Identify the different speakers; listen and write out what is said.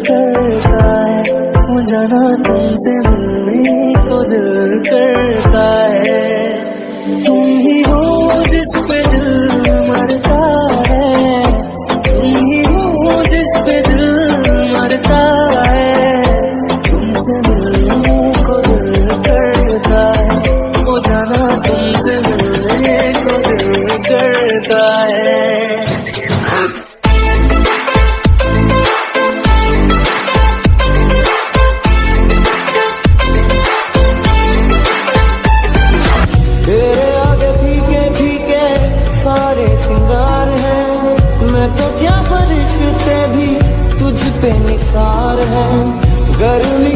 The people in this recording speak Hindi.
Speaker 1: करता है, वो जाना तुमसे मिलने को दिल करता है। तुम ही हो जिस पे दिल मरता है, तुम ही हो जिस पे दिल मरता है। तुमसे मिलने को दिल करता है, वो जाना तुमसे मिलने को दिल करता है।
Speaker 2: तेरे आगे फीके फीके सारे सिंगार हैं, मैं तो क्या फरिश्ते भी तुझ पे निसार है। गर्मी